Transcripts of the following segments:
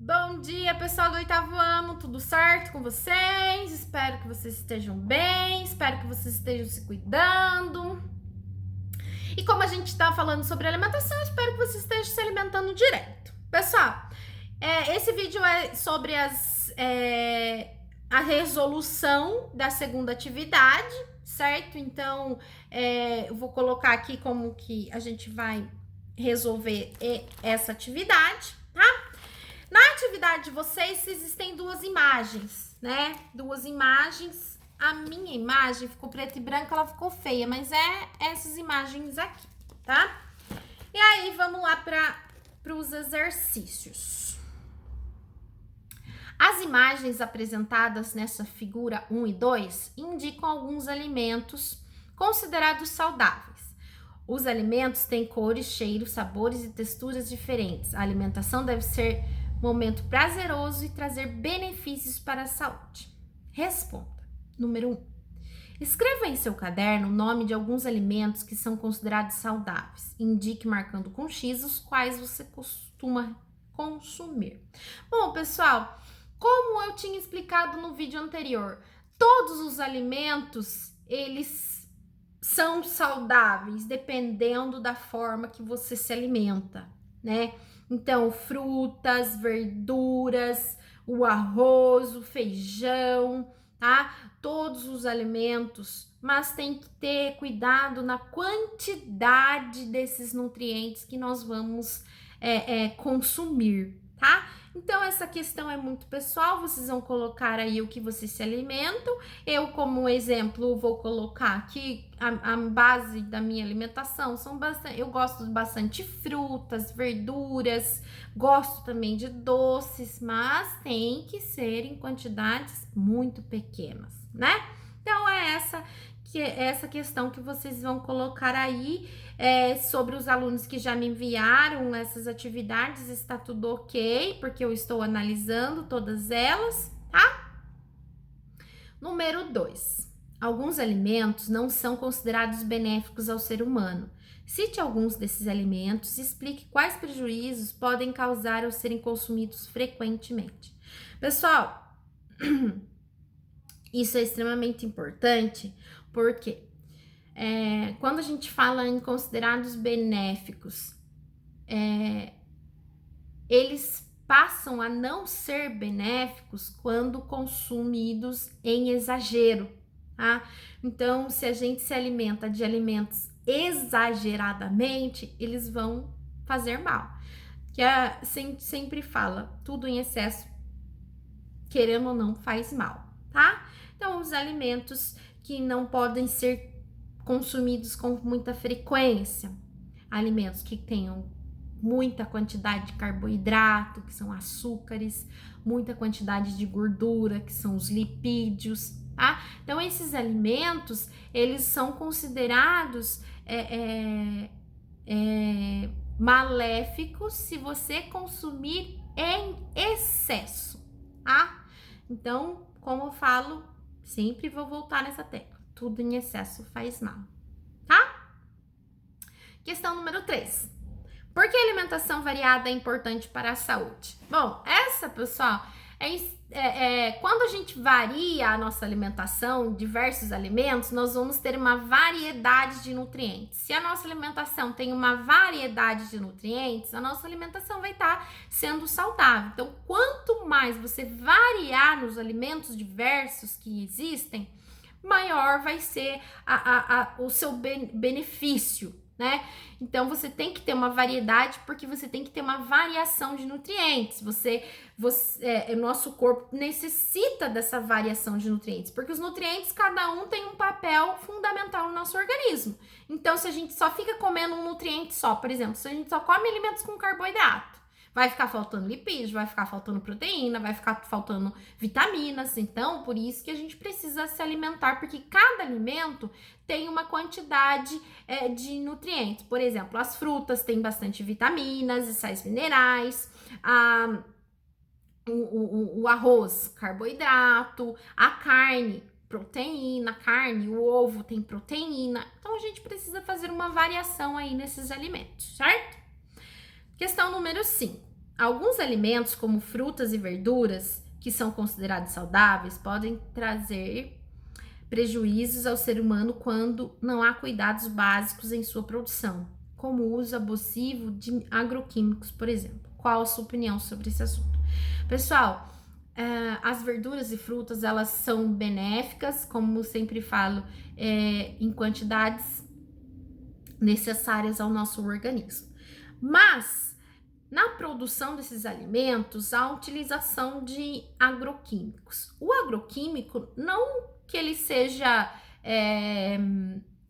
Bom dia, pessoal do 8º ano, tudo certo com vocês? Espero que vocês estejam bem, espero que vocês estejam se cuidando. E como a gente está falando sobre alimentação, espero que vocês estejam se alimentando direito. Pessoal, esse vídeo é sobre a resolução da segunda atividade, certo? Então, eu vou colocar aqui como que a gente vai resolver essa atividade, tá? Na atividade de vocês existem duas imagens, né? Duas imagens. A minha imagem ficou preta e branca, ela ficou feia, mas é essas imagens aqui, tá? E aí, vamos lá para os exercícios. As imagens apresentadas nessa figura 1 e 2 indicam alguns alimentos considerados saudáveis. Os alimentos têm cores, cheiros, sabores e texturas diferentes. A alimentação deve ser momento prazeroso e trazer benefícios para a saúde. Responda. Número 1. Escreva em seu caderno o nome de alguns alimentos que são considerados saudáveis. Indique marcando com X os quais você costuma consumir. Bom, pessoal, como eu tinha explicado no vídeo anterior, todos os alimentos, eles são saudáveis, dependendo da forma que você se alimenta, né? Então, frutas, verduras, o arroz, o feijão, tá? Todos os alimentos, mas tem que ter cuidado na quantidade desses nutrientes que nós vamos consumir, tá? Então, essa questão é muito pessoal, vocês vão colocar aí o que vocês se alimentam. Eu, como exemplo, vou colocar aqui a base da minha alimentação. Eu gosto bastante de frutas, verduras, gosto também de doces, mas tem que ser em quantidades muito pequenas, né? Então, essa questão que vocês vão colocar aí sobre os alunos que já me enviaram essas atividades, está tudo ok, porque eu estou analisando todas elas, tá? Número 2. Alguns alimentos não são considerados benéficos ao ser humano. Cite alguns desses alimentos e explique quais prejuízos podem causar ao serem consumidos frequentemente. Pessoal, isso é extremamente importante, porque quando a gente fala em considerados benéficos, eles passam a não ser benéficos quando consumidos em exagero, tá? Então, se a gente se alimenta de alimentos exageradamente, eles vão fazer mal. Que sempre fala, tudo em excesso, querendo ou não, faz mal, tá? Então, os alimentos que não podem ser consumidos com muita frequência, alimentos que tenham muita quantidade de carboidrato, que são açúcares, muita quantidade de gordura, que são os lipídios, tá? Então, esses alimentos, eles são considerados maléficos se você consumir em excesso, tá? Então, como eu falo, sempre vou voltar nessa tecla. Tudo em excesso faz mal, tá? Questão número 3. Por que a alimentação variada é importante para a saúde? Bom, pessoal, quando a gente varia a nossa alimentação, diversos alimentos, nós vamos ter uma variedade de nutrientes. Se a nossa alimentação tem uma variedade de nutrientes, a nossa alimentação vai estar sendo saudável. Então, quanto mais você variar nos alimentos diversos que existem, maior vai ser o seu benefício, né? Então, você tem que ter uma variedade, porque você tem que ter uma variação de nutrientes. O nosso corpo necessita dessa variação de nutrientes, porque os nutrientes, cada um tem um papel fundamental no nosso organismo. Então, se a gente só fica comendo um nutriente só, por exemplo, se a gente só come alimentos com carboidrato, vai ficar faltando lipídios, vai ficar faltando proteína, vai ficar faltando vitaminas. Então, por isso que a gente precisa se alimentar, porque cada alimento tem uma quantidade de nutrientes. Por exemplo, as frutas têm bastante vitaminas e sais minerais, o arroz, carboidrato, a carne, proteína, o ovo tem proteína. Então, a gente precisa fazer uma variação aí nesses alimentos, certo? Questão número 5. Alguns alimentos, como frutas e verduras, que são considerados saudáveis, podem trazer prejuízos ao ser humano quando não há cuidados básicos em sua produção, como o uso abusivo de agroquímicos, por exemplo. Qual a sua opinião sobre esse assunto? Pessoal, as verduras e frutas, elas são benéficas, como sempre falo, em quantidades necessárias ao nosso organismo. Mas, na produção desses alimentos, há a utilização de agroquímicos. O agroquímico, não que ele seja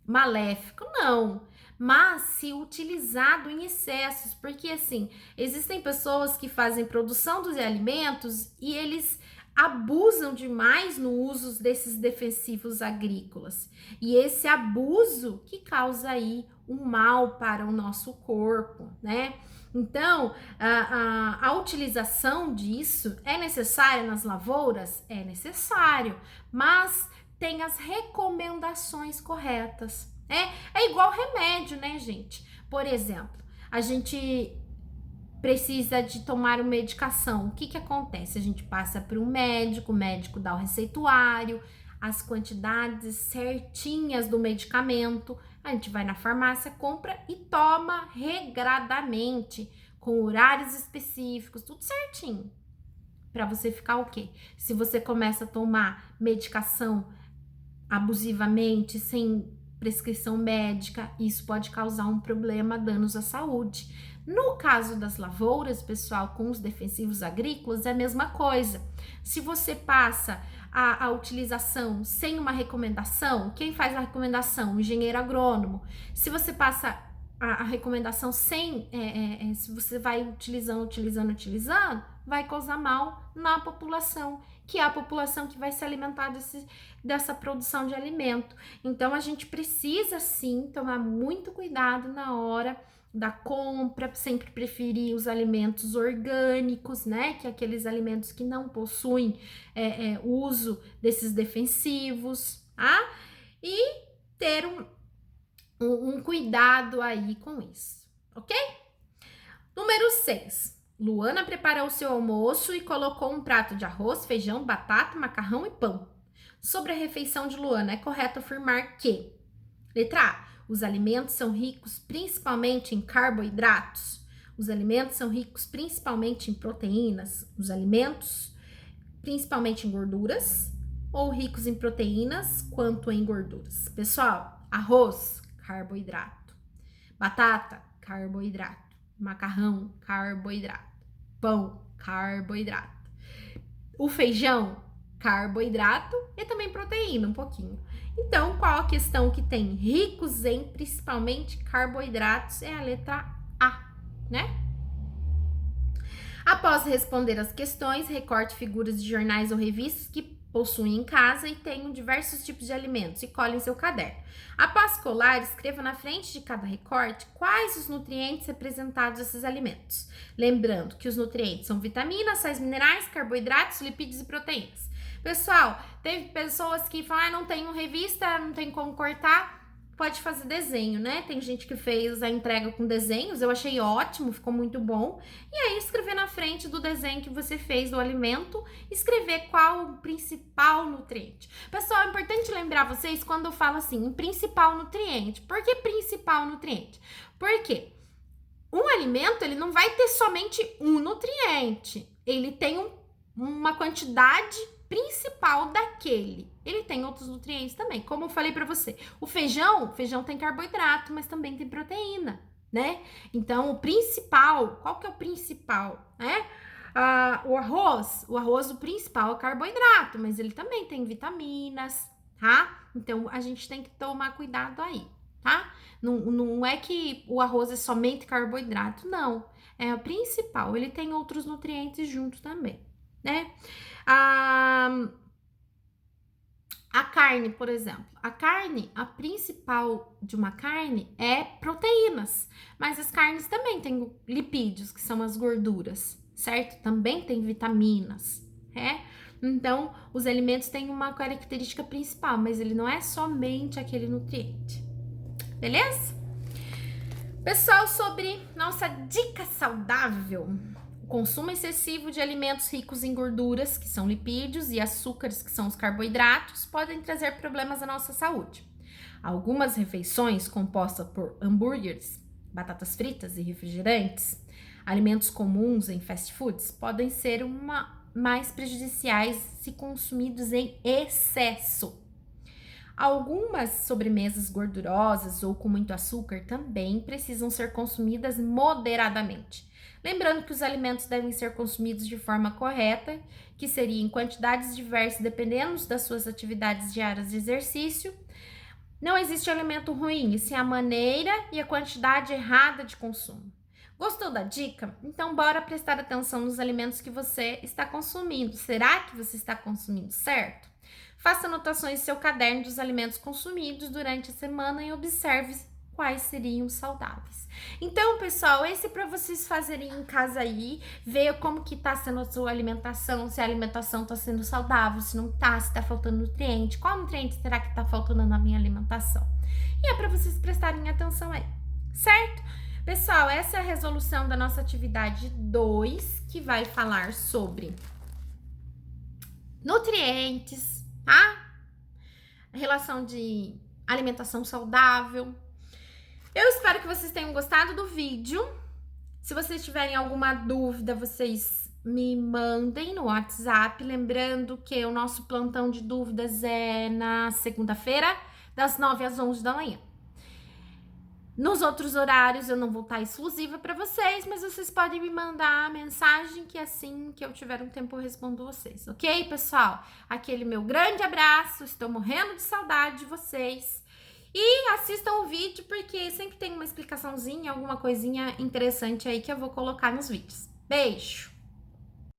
maléfico, não, mas se utilizado em excessos, porque assim, existem pessoas que fazem produção dos alimentos e eles abusam demais no uso desses defensivos agrícolas. E esse abuso que causa aí um mal para o nosso corpo, né? Então, a utilização disso é necessária nas lavouras? É necessário, mas tem as recomendações corretas. É igual remédio, né, gente? Por exemplo, a gente precisa de tomar uma medicação. O que acontece? A gente passa para um médico, o médico dá o receituário, as quantidades certinhas do medicamento, a gente vai na farmácia, compra e toma regradamente, com horários específicos, tudo certinho. Para você ficar o quê? Se você começa a tomar medicação abusivamente, sem prescrição médica, isso pode causar um problema, danos à saúde. No caso das lavouras, pessoal, com os defensivos agrícolas, é a mesma coisa. Se você passa a utilização sem uma recomendação, quem faz a recomendação? O engenheiro agrônomo. Se você passa a recomendação sem, se você vai utilizando, vai causar mal na população, que é a população que vai se alimentar dessa produção de alimento. Então, a gente precisa, sim, tomar muito cuidado na hora da compra, sempre preferir os alimentos orgânicos, né? Que é aqueles alimentos que não possuem uso desses defensivos, tá? E ter um cuidado aí com isso, ok? Número 6. Luana preparou seu almoço e colocou um prato de arroz, feijão, batata, macarrão e pão. Sobre a refeição de Luana, é correto afirmar que: letra A, os alimentos são ricos principalmente em carboidratos. Os alimentos são ricos principalmente em proteínas. Os alimentos principalmente em gorduras, ou ricos em proteínas quanto em gorduras. Pessoal, arroz, carboidrato. Batata, carboidrato. Macarrão, carboidrato. Pão, carboidrato. O feijão, carboidrato e também proteína, um pouquinho. Então, qual a questão que tem ricos em principalmente carboidratos? É a letra A, né? Após responder as questões, recorte figuras de jornais ou revistas que possuem em casa e tenham diversos tipos de alimentos e cole em seu caderno. Após colar, escreva na frente de cada recorte quais os nutrientes representados desses alimentos. Lembrando que os nutrientes são vitaminas, sais minerais, carboidratos, lipídios e proteínas. Pessoal, teve pessoas que falam, não tenho revista, não tem como cortar. Pode fazer desenho, né? Tem gente que fez a entrega com desenhos, eu achei ótimo, ficou muito bom. E aí, escrever na frente do desenho que você fez do alimento, escrever qual o principal nutriente. Pessoal, é importante lembrar vocês quando eu falo assim, principal nutriente. Por que principal nutriente? Porque um alimento, ele não vai ter somente um nutriente. Ele tem uma quantidade principal daquele. Ele tem outros nutrientes também, como eu falei para você. O feijão tem carboidrato, mas também tem proteína, né? Então, o principal, qual que é o principal, né? O arroz, o principal é carboidrato, mas ele também tem vitaminas, tá? Então, a gente tem que tomar cuidado aí, tá? Não é que o arroz é somente carboidrato, não. É o principal, ele tem outros nutrientes junto também, né? A carne, por exemplo. A principal de uma carne é proteínas, mas as carnes também têm lipídios, que são as gorduras, certo? Também tem vitaminas, Então, os alimentos têm uma característica principal, mas ele não é somente aquele nutriente, beleza? Pessoal, sobre nossa dica saudável, consumo excessivo de alimentos ricos em gorduras, que são lipídios, e açúcares, que são os carboidratos, podem trazer problemas à nossa saúde. Algumas refeições compostas por hambúrgueres, batatas fritas e refrigerantes, alimentos comuns em fast foods, podem ser mais prejudiciais se consumidos em excesso. Algumas sobremesas gordurosas ou com muito açúcar também precisam ser consumidas moderadamente. Lembrando que os alimentos devem ser consumidos de forma correta, que seria em quantidades diversas dependendo das suas atividades diárias de exercício. Não existe alimento ruim, e sim a maneira e a quantidade errada de consumo. Gostou da dica? Então bora prestar atenção nos alimentos que você está consumindo. Será que você está consumindo certo? Faça anotações em seu caderno dos alimentos consumidos durante a semana e observe quais seriam saudáveis. Então, pessoal, esse é para vocês fazerem em casa aí, ver como que tá sendo a sua alimentação, se a alimentação tá sendo saudável, se não tá, se tá faltando nutriente, qual nutriente será que tá faltando na minha alimentação? E é para vocês prestarem atenção aí, certo? Pessoal, essa é a resolução da nossa atividade 2, que vai falar sobre nutrientes, tá? A relação de alimentação saudável. Eu espero que vocês tenham gostado do vídeo. Se vocês tiverem alguma dúvida, vocês me mandem no WhatsApp. Lembrando que o nosso plantão de dúvidas é na segunda-feira, das 9 às 11 da manhã. Nos outros horários eu não vou estar exclusiva para vocês, mas vocês podem me mandar a mensagem que assim que eu tiver um tempo eu respondo vocês, ok, pessoal? Aquele meu grande abraço, estou morrendo de saudade de vocês. E assistam o vídeo porque sempre tem uma explicaçãozinha, alguma coisinha interessante aí que eu vou colocar nos vídeos. Beijo!